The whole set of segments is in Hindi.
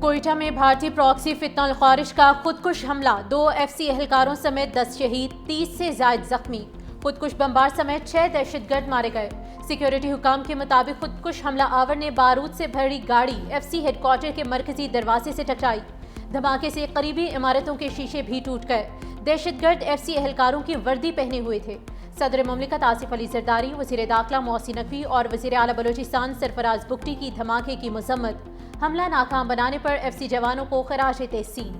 कोयटा में भारतीय प्रॉक्सी फितनल ख्वारिश का खुदकुश हमला, 2 FC एहलकारों समेत 10 शहीद, 30 से ज्यादा जख्मी। खुदकुश बमबार समेत 6 दहशतगर्द मारे गए। सिक्योरिटी हुकाम के मुताबिक खुदकुश हमला आवर ने बारूद से भरी गाड़ी FC हेडक्वार्टर के मरकजी दरवाजे से टकराई। धमाके से करीबी इमारतों के शीशे भी टूट गए। दहशतगर्द FC एहलकारों की वर्दी पहने हुए थे। सदर मुमलिकत आसिफ अली जरदारी, वज़ीर दाखिला मोहसिन नकवी और वज़ीर आला बलोचिस्तान सरफराज बुगटी की धमाके की मजम्मत। हमला नाकाम बनाने पर FC जवानों को खराज तहसीन।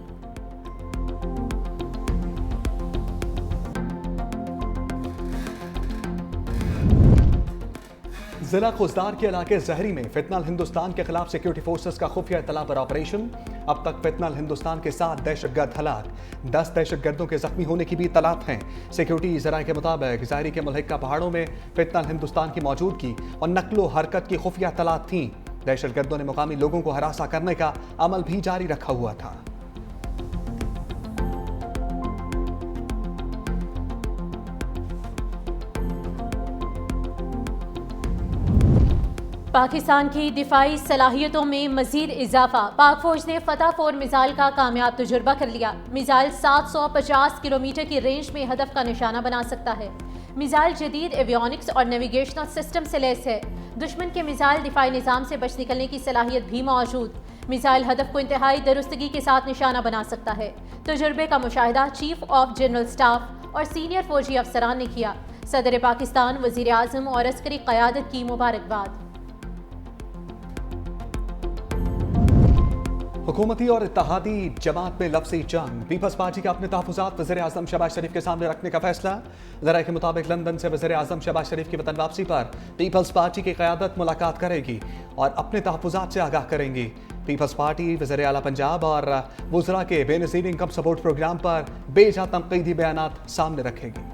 जिला खुजदार के इलाके जहरी में फितनल हिंदुस्तान के खिलाफ सिक्योरिटी फोर्सेस का खुफिया इत्तला पर ऑपरेशन। अब तक फितनल हिंदुस्तान के 7 दहशतगर्द हलाक, 10 दहशतगर्दों के जख्मी होने की भी इत्तलात हैं। सिक्योरिटी जराये के मुताबिक ज़ाहिरी के मुल्हिका पहाड़ों में फितनल हिंदुस्तान की मौजूदगी और नकलो हरकत की खुफिया इत्तलात थीं। दहशतगर्दों ने मुकामी लोगों को हरासा करने का अमल भी जारी रखा हुआ था। पाकिस्तान की दिफाई सलाहियतों में मजीद इजाफा। पाक फौज ने फतह 4 मिसाइल का कामयाब तजुर्बा कर लिया। मिसाइल 750 किलोमीटर की रेंज में हदफ का निशाना बना सकता है। मिसाइल जदीद एवियोनिक्स और नेविगेशनल सिस्टम से लैस है। दुश्मन के मिसाइल दिफाई निज़ाम से बच निकलने की सलाहियत भी मौजूद। मिसाइल हदफ को इंतहाई दुरुस्तगी के साथ निशाना बना सकता है। तजुर्बे का मुशाहिदा चीफ ऑफ जनरल स्टाफ और सीनियर फौजी अफसरान ने किया। सदर पाकिस्तान, वज़ीर आज़म और अस्करी क़यादत की मुबारकबाद। हुकूमती और इत्तेहादी जमात में लफ्ज़ी जंग। पीपल्स पार्टी का अपने तहफ़्फ़ुज़ात वज़ीर आज़म शहबाज शरीफ के सामने रखने का फैसला। ज़राए के मुताबिक लंदन से वज़ीर आज़म शहबाज शरीफ की वतन वापसी पर पीपल्स पार्टी की क़यादत मुलाकात करेगी और अपने तहफ़्फ़ुज़ात से आगाह करेंगी। पीपल्स पार्टी वज़ीर आला पंजाब और वज़रा के बेनज़ीर इनकम सपोर्ट प्रोग्राम पर बेजा तनक़ीदी बयानात सामने रखेगी।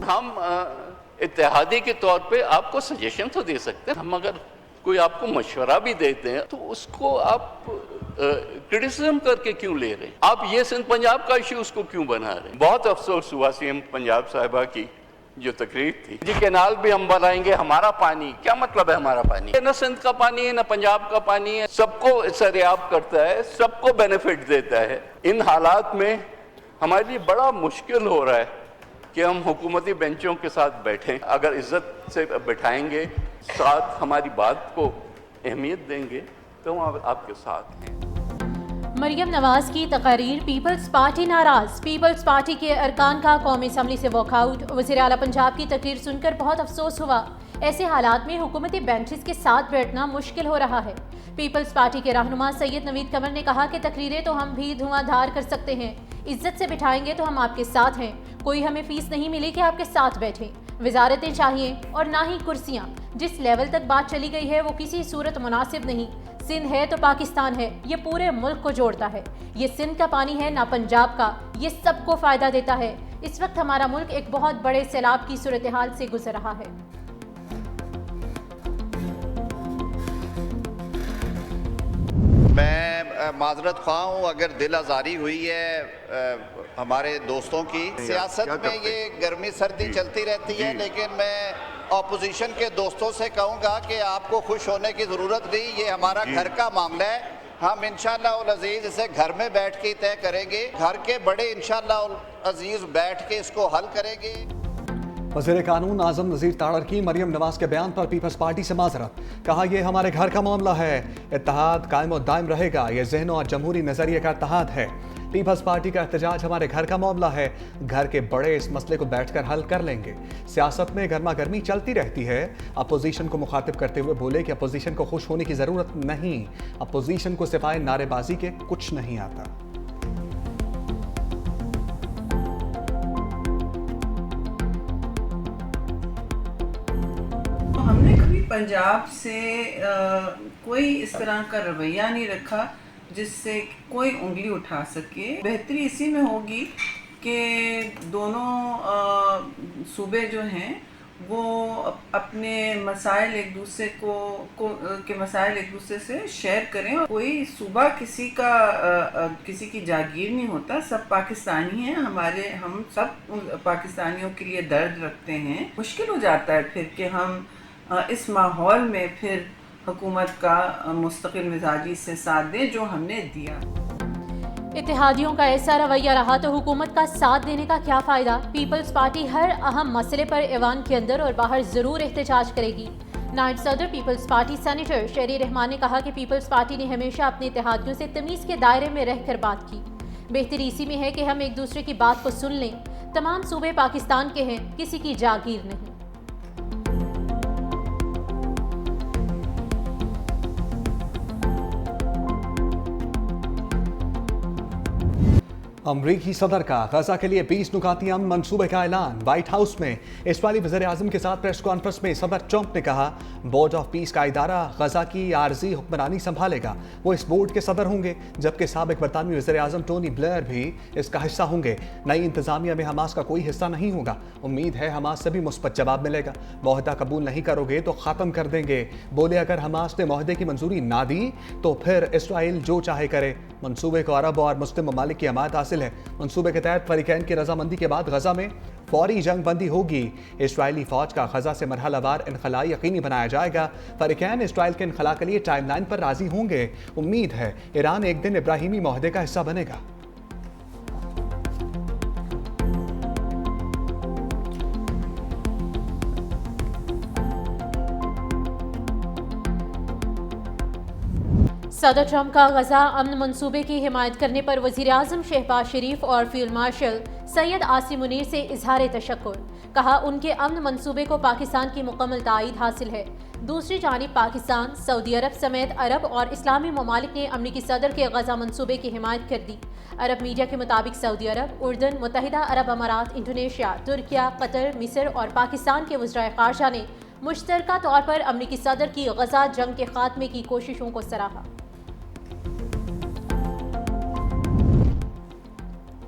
हम इत्तेहादी के तौर पे आपको सजेशन तो दे सकते हैं। हम अगर कोई आपको मशवरा भी देते हैं तो उसको आप क्रिटिसिज्म करके क्यों ले रहे हैं? आप ये सिंध पंजाब का इशू उसको क्यों बना रहे हैं? बहुत अफसोस हुआ सीएम पंजाब साहिबा की जो तकरीर थी, जी कैनाल भी हम बनाएंगे, हमारा पानी, क्या मतलब है हमारा पानी? न सिंध का पानी है, न पंजाब का पानी है, सबको सरेआब करता है, सबको बेनिफिट देता है। इन हालात में हमारे लिए बड़ा मुश्किल हो रहा है कि हम हुकूमती बेंचों के साथ बैठें। अगर इज्जत से बैठाएंगे, साथ हमारी बात को अहमियत देंगे तो हम आपके साथ हैं। मरियम नवाज की तकरीर, पीपल्स पार्टी नाराज। पीपल्स पार्टी के अरकान का कौमी असम्बली से वॉकआउट। वज़ीर आला पंजाब की तकरीर सुनकर बहुत अफसोस हुआ। ऐसे हालात में हुकूमती बेंचेस के साथ बैठना मुश्किल हो रहा है। पीपल्स पार्टी के रहनुमा सैयद नवीद कमर ने कहा कि तकरीरें तो हम भी धुआंधार कर सकते हैं, इज्जत से बिठाएंगे तो हम आपके साथ हैं। कोई हमें फीस नहीं मिली कि आपके साथ बैठें। वजारतें चाहिए और ना ही कुर्सियां। जिस लेवल तक बात चली गई है वो किसी सूरत मुनासिब नहीं। सिंध है तो पाकिस्तान है, ये पूरे मुल्क को जोड़ता है। ये सिंध का पानी है ना पंजाब का, ये सबको फायदा देता है। इस वक्त हमारा मुल्क एक बहुत बड़े सैलाब की सूरत हाल से गुजर रहा है। मैं माजरत ख्वाह हूँ अगर दिल आज़ारी हुई है हमारे दोस्तों की। सियासत में ये गर्मी सर्दी चलती रहती है, लेकिन मैं ऑपोजिशन के दोस्तों से कहूँगा कि आपको खुश होने की ज़रूरत नहीं, ये हमारा घर का मामला है। हम इंशाअल्लाह उल अज़ीज़ इसे घर में बैठ के तय करेंगे। घर के बड़े इंशाअल्लाह उल अज़ीज़ बैठ के इसको हल करेंगे। वज़ीर कानून आज़म नज़ीर ताड़र की मरियम नवाज के बयान पर पीपल्स पार्टी से माजरत। कहा यह हमारे घर का मामला है, इत्तेहाद कायम और दायम रहेगा। यह ज़हनों और जमहूरी नज़रिए का इत्तेहाद है। पीपल्स पार्टी का एहतजाज हमारे घर का मामला है। घर के बड़े इस मसले को बैठकर हल कर लेंगे। सियासत में गर्मा गर्मी चलती रहती है। अपोजिशन को मुखातिब करते हुए बोले कि अपोजिशन को खुश होने की ज़रूरत नहीं, अपोजिशन को सिवाय नारेबाजी के कुछ नहीं आता। हमने कभी पंजाब से कोई इस तरह का रवैया नहीं रखा जिससे कोई उंगली उठा सके। बेहतरी इसी में होगी कि दोनों सूबे जो हैं वो अपने मसाइल एक दूसरे के मसाइल एक दूसरे से शेयर करें। और कोई सूबा किसी की जागीर नहीं होता, सब पाकिस्तानी हैं। हम सब पाकिस्तानियों के लिए दर्द रखते हैं। मुश्किल हो जाता है फिर कि हम इस माहौल में फिर हुकूमत का मुस्तकिल मिजाजी से साथ दें जो हमने दिया। इत्तेहादियों का ऐसा रवैया रहा तो हुकूमत का साथ देने का क्या फ़ायदा। पीपल्स पार्टी हर अहम मसले पर ऐवान के अंदर और बाहर ज़रूर एहतजाज करेगी। नायब सदर पीपल्स पार्टी सेनेटर शेरी रहमान ने कहा कि पीपल्स पार्टी ने हमेशा अपने इत्तेहादियों से तमीज़ के दायरे में रहकर बात की। बेहतरी इसी में है कि हम एक दूसरे की बात को सुन लें। तमाम सूबे पाकिस्तान के हैं, किसी की जागीर नहीं। अमरीकी सदर का गजा के लिए 20 नुकाती अमन मंसूबे का ऐलान। व्हाइट हाउस में इसराइली वज़ीर आज़म के साथ प्रेस कॉन्फ्रेंस में सदर ट्रंप ने कहा, बोर्ड ऑफ पीस का इदारा गजा की आर्जी हुक्मरानी संभालेगा। वो इस बोर्ड के सदर होंगे, जबकि साबिक बरतानवी वज़ीर आज़म टोनी ब्लेयर भी इसका हिस्सा होंगे। नई इंतजामिया में हमास का कोई हिस्सा नहीं होगा। उम्मीद है हमास से भी मुस्बत जवाब मिलेगा। मुआहदा कबूल नहीं करोगे तो ख़त्म कर देंगे। बोले, अगर हमास ने मुआहदे की मंजूरी ना दी तो फिर इसराइल जो चाहे करे। मंसूबे को अरब और मुस्लिम ममालिक की हमायत हासिल है। मंसूबे के तहत फरीकैन की रजामंदी के बाद गजा में फौरी जंग बंदी होगी। इसराइली फौज का गजा से मरहलावार इनखला यकीनी बनाया जाएगा। फरीकैन इसराइल के इनखला के लिए टाइमलाइन पर राजी होंगे। उम्मीद है ईरान एक दिन इब्राहिमी मुआहदे का हिस्सा बनेगा। सदर ट्रंप का गजा अमन मंसूबे की हिमायत करने पर वज़ीर आज़म शहबाज शरीफ और फील्ड मार्शल सैयद आसिम मुनीर से इजहार तशक्कुर। कहा, उनके अमन मंसूबे को पाकिस्तान की मुकम्मल तायीद हासिल है। दूसरी जानिब पाकिस्तान, सऊदी अरब समेत अरब और इस्लामी ममालिक ने अमरीकी सदर के गजा मंसूबे की हिमायत कर दी। अरब मीडिया के मुताबिक सऊदी अरब, उर्दन, मुत्तहिदा अरब अमारात, इंडोनेशिया, तुर्किया, कतर, मिस्र और पाकिस्तान के वज़राए ख़ारजा ने मुश्तरका तौर पर अमरीकी सदर की गजा जंग के खात्मे की कोशिशों को सराहा।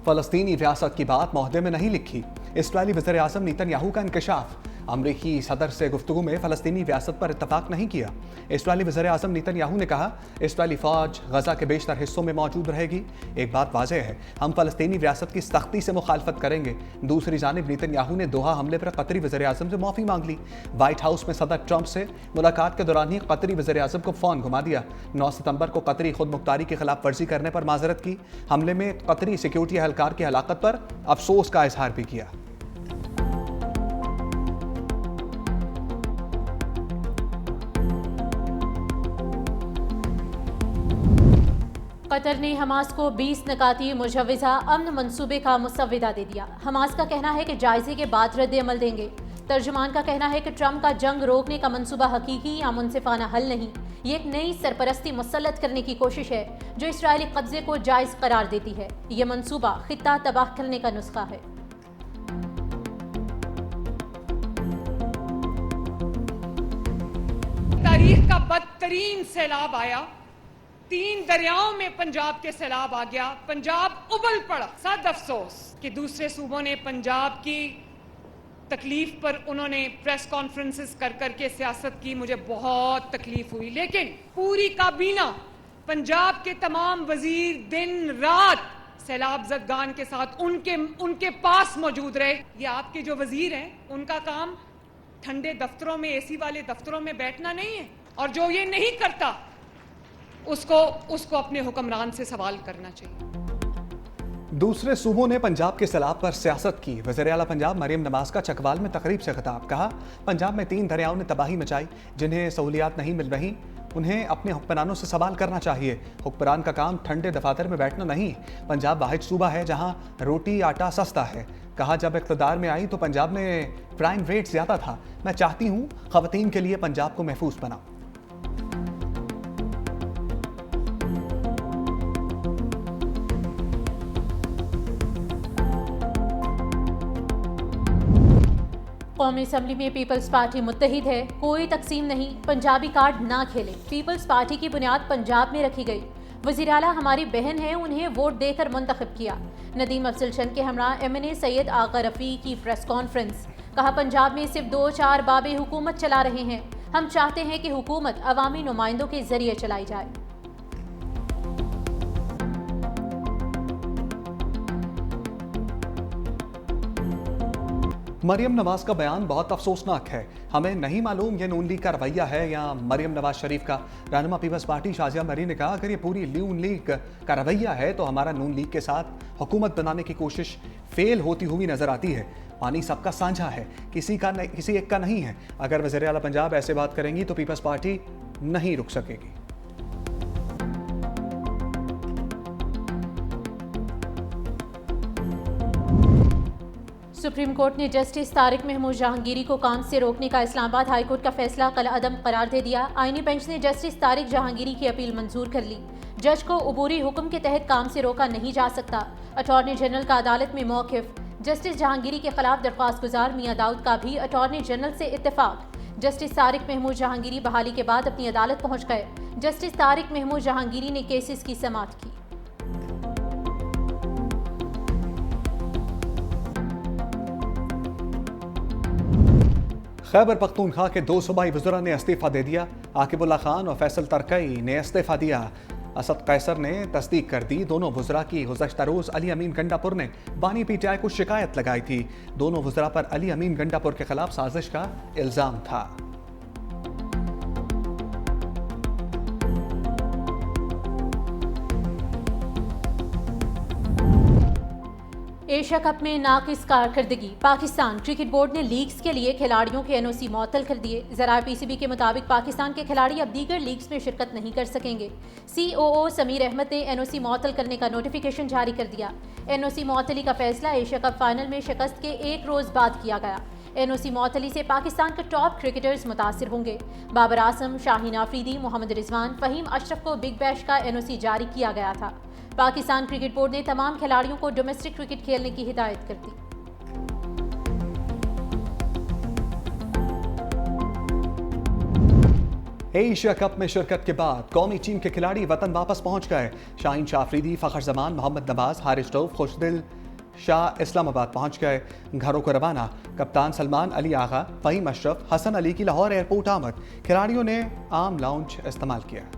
फलस्तीनी रियासत की बात मुआहदे में नहीं लिखी। इसराइली वज़ीर आज़म नेतन्याहू का इंकशाफ। अमरीकी सदर से गुफ्तगू में फ़लस्तीनी रियासत पर इत्तफाक नहीं किया। इसराइली वज़ीर आज़म नेतन्याहू ने कहा, इसराइली फ़ौज गजा के बेशतर हिस्सों में मौजूद रहेगी। एक बात वाज़ेह है, हम फ़लस्तीनी रियासत की सख्ती से मुखालफत करेंगे। दूसरी जानिब नेतन्याहू ने दोहा हमले पर कतरी वज़ीर आज़म से माफ़ी मांग ली। व्हाइट हाउस में सदर ट्रंप से मुलाकात के दौरान ही कतरी वज़ीर आज़म को फ़ोन घुमा दिया। 9 सितंबर को कतरी खुद मुख्तारी की खिलाफ वर्जी करने पर माजरत की। हमले में कतरी सिक्योरिटी एहलकार की हलाकत पर अफसोस का इजहार भी किया। कतर ने हमास को 20 नकाती मुजव्वज़ा अमन मंसूबे का मुसव्विदा दे दिया। हमास का कहना है कि जायजे के बाद रद्द अमल देंगे। तर्जुमान का कहना है कि ट्रंप का जंग रोकने का मंसूबा हकीकी या मुनसिफाना हल नहीं, ये एक नई सरपरस्ती मुसल्लत करने की कोशिश है जो इसराइली कब्जे को जायज़ करार देती है। ये मंसूबा खित्ता तबाह करने का नुस्खा है। तारीख का बदतरीन सैलाब आया, 3 दरियाओं में पंजाब के सैलाब आ गया। पंजाब उबल पड़ा। सद अफसोस कि दूसरे सूबों ने पंजाब की तकलीफ पर उन्होंने प्रेस कॉन्फ्रेंसेस कर करके सियासत की। मुझे बहुत तकलीफ हुई, लेकिन पूरी काबीना, पंजाब के तमाम वजीर दिन रात सैलाब ज़दगान के साथ उनके पास मौजूद रहे। ये आपके जो वजीर हैं, उनका काम ठंडे दफ्तरों में, एसी वाले दफ्तरों में बैठना नहीं है, और जो ये नहीं करता उसको अपने हुक्मरान से सवाल करना चाहिए। दूसरे सूबों ने पंजाब के सैलाब पर सियासत की। वज़ीर आला पंजाब मरियम नवाज का चकवाल में तकरीब से खिताब। कहा, पंजाब में 3 दरियाओं ने तबाही मचाई। जिन्हें सहूलियात नहीं मिल रही उन्हें अपने हुक्मरानों से सवाल करना चाहिए। हुक्मरान का काम ठंडे दफातर में बैठना नहीं। पंजाब वाहिद सूबा है जहां रोटी आटा सस्ता है। कहा, जब इक़्तिदार में आई तो पंजाब में क्राइम रेट ज़्यादा था। मैं चाहती हूँ ख़वातीन के लिए पंजाब को महफूज बनाऊँ। कौमी असम्बली में पीपल्स पार्टी मुत्तहिद है, कोई तकसीम नहीं, पंजाबी कार्ड ना खेले। पीपल्स पार्टी की बुनियाद पंजाब में रखी गई। वज़ीर आला हमारी बहन है, उन्हें वोट देकर मुंतखब किया। नदीम अफजल चंद के हमरा MNA सैयद आगा रफ़ी की प्रेस कॉन्फ्रेंस। कहा पंजाब में सिर्फ 2-4 बाबे हुकूमत चला रहे हैं, हम चाहते हैं कि हुकूमत अवामी नुमाइंदों के जरिए चलाई जाए। मरियम नवाज का बयान बहुत अफसोसनाक है। हमें नहीं मालूम ये नून लीग का रवैया है या मरियम नवाज शरीफ का। रहनुमा पीपल्स पार्टी शाजिया मरी ने कहा, अगर ये पूरी नून लीग का रवैया है तो हमारा नून लीग के साथ हुकूमत बनाने की कोशिश फेल होती हुई नजर आती है। पानी सबका साझा है, किसी एक का नहीं है। अगर वज़ीर आला पंजाब ऐसे बात करेंगी तो पीपल्स पार्टी नहीं रुक सकेगी। सुप्रीम कोर्ट ने जस्टिस तारिक महमूद जहांगीरी को काम से रोकने का इस्लामाबाद हाई कोर्ट का फैसला कल अदम करार दे दिया। आईनी बेंच ने जस्टिस तारिक जहांगीरी की अपील मंजूर कर ली। जज को अबूरी हुक्म के तहत काम से रोका नहीं जा सकता। अटॉर्नी जनरल का अदालत में मौक़िफ़। जस्टिस जहांगीरी के खिलाफ दरख्वास्त गुजार मियां दाऊद का भी अटॉर्नी जनरल से इत्तेफाक। जस्टिस तारिक महमूद जहांगीरी बहाली के बाद अपनी अदालत पहुंच गए। जस्टिस तारिक महमूद जहांगीरी ने केसेस की समाअत की। खैबर पख्तूनख्वा के 2 सूबाई वज़रा ने इस्तीफ़ा दे दिया। आकिबुल्ला खान और फैसल तरकई ने इस्तीफ़ा दिया। असद कैसर ने तस्दीक कर दी। दोनों वज़रा की गुज़श्ता रोज़ अली अमीन गंडापुर ने बानी पीटीआई को शिकायत लगाई थी। दोनों वज़रा पर अली अमीन गंडापुर के खिलाफ साजिश का इल्ज़ाम था। एशिया कप में नाकिस कारकर्दगी। पाकिस्तान क्रिकेट बोर्ड ने लीग्स के लिए खिलाड़ियों के एनओसी मुअत्तल कर दिए। ज़राए पीसीबी के मुताबिक पाकिस्तान के खिलाड़ी अब दीगर लीग्स में शिरकत नहीं कर सकेंगे। सीओओ समीर अहमद ने एनओसी मुअत्तल करने का नोटिफिकेशन जारी कर दिया। एनओसी मुअत्तली का फैसला एशिया कप फाइनल में शिकस्त के 1 रोज़ बाद किया गया। एनओसी मुअत्तली से पाकिस्तान के टॉप क्रिकेटर्स मुतासिर होंगे। बाबर आजम, शाहीन आफरीदी, मोहम्मद रिजवान, फ़हीम अशरफ को बिग बैश का एनओसी जारी किया गया था। पाकिस्तान क्रिकेट बोर्ड ने तमाम खिलाड़ियों को डोमेस्टिक क्रिकेट खेलने की हिदायत कर दी। एशिया कप में शिरकत के बाद कौमी टीम के खिलाड़ी वतन वापस पहुंच गए। शाहीन शाह अफरीदी, फ़खर जमान, मोहम्मद नवाज, हारिस रऊफ, खुशदिल शाह इस्लामाबाद पहुंच गए। घरों को रवाना कप्तान सलमान अली आगा, फ़हीम अशरफ, हसन अली की लाहौर एयरपोर्ट आमद। खिलाड़ियों ने आम लाउंज इस्तेमाल किया।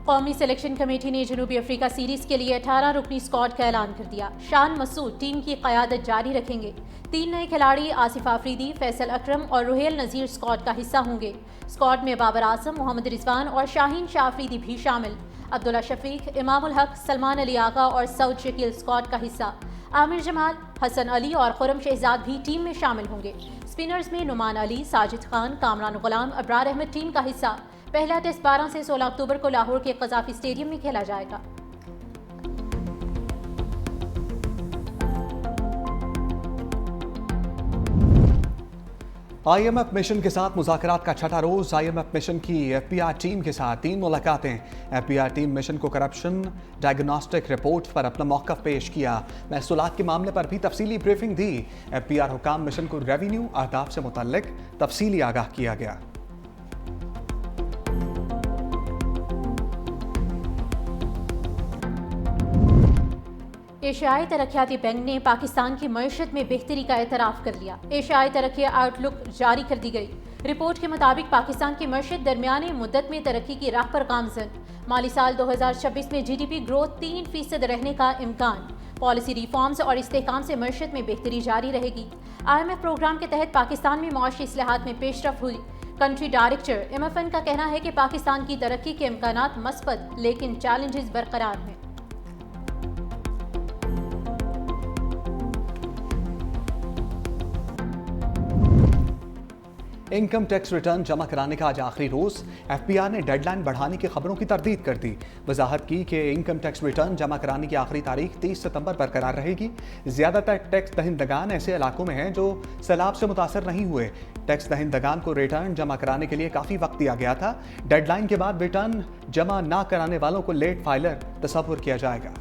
कौमी सिलेक्शन कमेटी ने जनूबी अफ्रीका सीरीज के लिए 18 रुकनी स्क्वाड का ऐलान कर दिया। शान मसूद टीम की क़यादत जारी रखेंगे। 3 नए खिलाड़ी आसिफ आफरीदी, फैसल अकरम और रुहेल नज़ीर स्क्वाड का हिस्सा होंगे। स्क्वाड में बाबर आजम, मोहम्मद रिजवान और शाहीन शाह अफरीदी भी शामिल। अब्दुल्ला शफीक, इमामुल हक, सलमान अली आगा और सऊद शकील स्क्वाड का हिस्सा। आमिर जमाल, हसन अली और खुरम शहजाद भी टीम में शामिल होंगे। स्पिनर्स में नुमान अली, साजिद खान, कामरान गुलाम, अब्रार अहमद टीम का हिस्सा। पहला टेस्ट 12 से 16 अक्टूबर को लाहौर के कज़ाफी स्टेडियम में खेला जाएगा। IMF मिशन के साथ मुज़ाकरात का छठा रोज। IMF मिशन की FBI टीम के साथ 3 मुलाकातें। FBI टीम मिशन को करप्शन डायग्नोस्टिक रिपोर्ट पर अपना मौक़िफ़ पेश किया। महसूलात के मामले पर भी तफसीली ब्रीफिंग दी। FBI हुकाम मिशन को रेवेन्यू अहदाफ से मुतल्लिक तफसीली आगाह किया गया। एशियाई तरक्याती बैंक ने पाकिस्तान की मईशत में बेहतरी का एतराफ़ कर लिया। एशियाई तरक्की आउटलुक जारी कर दी गई। रिपोर्ट के मुताबिक पाकिस्तान की मईशत दरमियाने मुद्दत में तरक्की की राह पर गामज़न। माली साल 2026 में GDP ग्रोथ 3% रहने का इम्कान। पॉलिसी रिफॉर्म्स और इस्तेहकाम से मईशत में बेहतरी जारी रहेगी। IMF प्रोग्राम के तहत पाकिस्तान में मुआशी इस्लाहात में पेशरफ हुई। कंट्री डायरेक्टर MFN का कहना है कि पाकिस्तान की तरक्की के इम्कानात मस्बत लेकिन चैलेंजेस बरकरार हैं। इनकम टैक्स रिटर्न जमा कराने का आज आखिरी रोज। FBI ने डेडलाइन बढ़ाने की खबरों की तरदीद कर दी। वजाहत की कि इनकम टैक्स रिटर्न जमा कराने की आखिरी तारीख 30 सितंबर बरकरार रहेगी। ज़्यादातर टैक्स दहिंदगान ऐसे इलाकों में हैं जो सैलाब से मुतासर नहीं हुए। टैक्स दहिंदगान को रिटर्न जमा कराने के लिए काफ़ी वक्त दिया गया था। डेडलाइन के बाद रिटर्न जमा ना कराने वालों को लेट फाइलर तस्वुर किया जाएगा।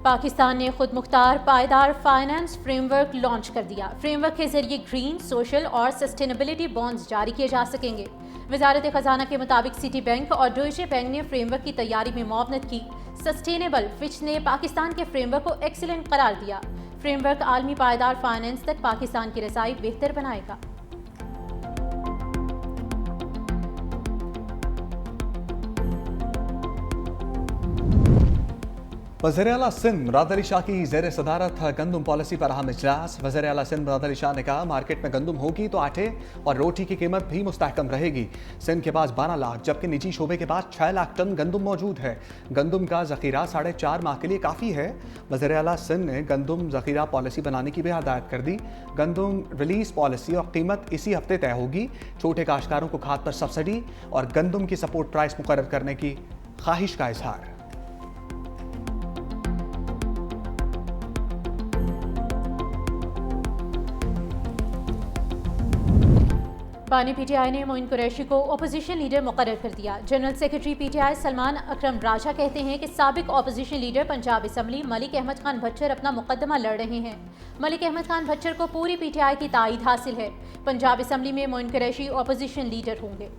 पाकिस्तान ने खुद मुख्तार पायदार फाइनेंस फ्रेमवर्क लॉन्च कर दिया। फ्रेमवर्क के जरिए ग्रीन, सोशल और सस्टेनेबिलिटी बॉन्ड्स जारी किए जा सकेंगे। वजारत खजाना के मुताबिक सिटी बैंक और डोइचे बैंक ने फ्रेमवर्क की तैयारी में मुआवनत की। सस्टेनेबल फिच ने पाकिस्तान के फ्रेमवर्क को एक्सीलेंट करार दिया। फ्रेमवर्क आलमी पायदार फाइनेंस तक पाकिस्तान की रसाई बेहतर बनाएगा। वज़ीर-ए-आला सिंध मुराद अली शाह की ज़ेर सदारत गंदम पॉलिसी पर अहम इजलास। वज़ीर-ए-आला सिंध मुराद अली शाह ने कहा, मार्केट में गंदम होगी तो आटे और रोटी की कीमत भी मुस्तहकम रहेगी। सिंध के पास 12 लाख जबकि निजी शोबे के पास 6 लाख टन गंदम मौजूद है। गंदम का ज़ख़ीरा 4.5 माह के लिए काफ़ी है। वज़ीर-ए-आला सिंध ने गंदम ज़ख़ीरा पॉलिसी बनाने की भी हदायत कर दी। गंदम रिलीज़ पॉलिसी और कीमत इसी हफ्ते तय होगी। छोटे काश्तकारों को खाद पर सब्सिडी और गंदम की सपोर्ट प्राइस मुकर्रर करने की ख्वाहिश का इजहार। बानी पीटीआई ने मोइन कुरैशी को अपोजिशन लीडर मुकर्रर कर दिया। जनरल सेक्रेटरी पीटीआई सलमान अकरम राजा कहते हैं कि साबिक opposition leader Punjab assembly Malik Ahmad Khan Bhachar अपना मुकदमा लड़ रहे हैं। मलिक अहमद खान भच्चर को पूरी पीटीआई की तायीद हासिल है। पंजाब असम्बली में मोइन कुरैशी अपोजिशन लीडर होंगे।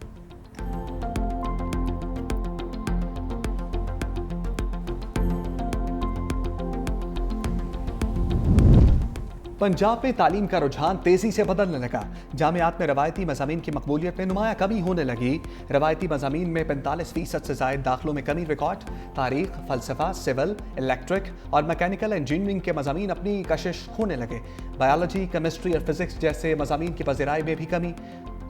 पंजाब में तालीम का रुझान तेजी से बदलने लगा। जामियात में रवायती मज़ामीन की मकबूलियत में नुमाया कमी होने लगी। रवायती मज़ामीन में 45% से ज़ायद दाखिलों में कमी रिकॉर्ड। तारीख, फ़लसफ़ा, सिविल, इलेक्ट्रिक और मैकेनिकल इंजीनियरिंग के मज़ामीन अपनी कशिश खोने लगे। बायोलॉजी, केमिस्ट्री और फिजिक्स जैसे मज़ामीन की पज़ीराई में भी कमी।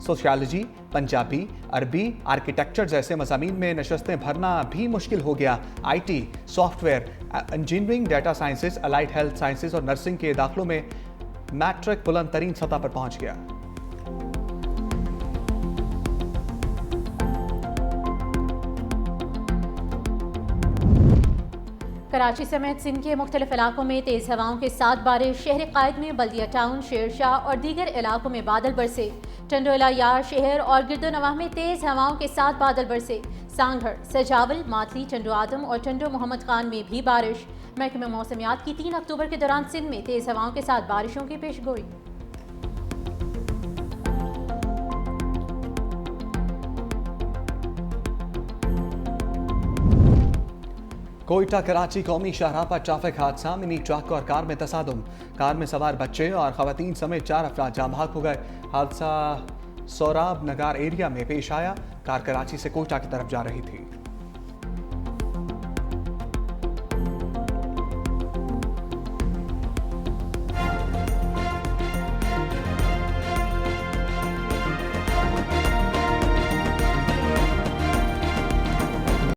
सोशियोलॉजी, पंजाबी, अरबी, आर्किटेक्चर जैसे मज़ामीन में नशस्तें भरना भी मुश्किल हो गया। IT, software, engineering, data sciences, allied health sciences और नर्सिंग के दाखिलों में मैट्रिक बुलंद तरीन सतह पर पहुंच गया। कराची समेत सिंध के मुख्तलिफ इलाकों में तेज़ हवाओं के साथ बारिश। शहर कायद में बल्दिया टाउन, शेरशाह और दीगर इलाकों में बादल बरसे। टंडोला यार शहर और गिरदोनवाह में तेज़ हवाओं के साथ बादल बरसे। सांगढ़, सजावल, मातली, टंडो आदम और टंडो मोहम्मद खान में भी बारिश। महकमे मौसमियात की 3 अक्टूबर के दौरान सिंध में तेज़ हवाओं के साथ बारिशों की पेशगोई। कोयटा कराची कौमी शाहराह पर ट्रैफिक हादसा। मिनी ट्रक और कार में तसादुम। कार में सवार बच्चे और खवातीन समेत 4 अफराद जाँ बहक हो गए। हादसा सोराब नगार एरिया में पेश आया। कार कराची से कोयटा की तरफ जा रही थी।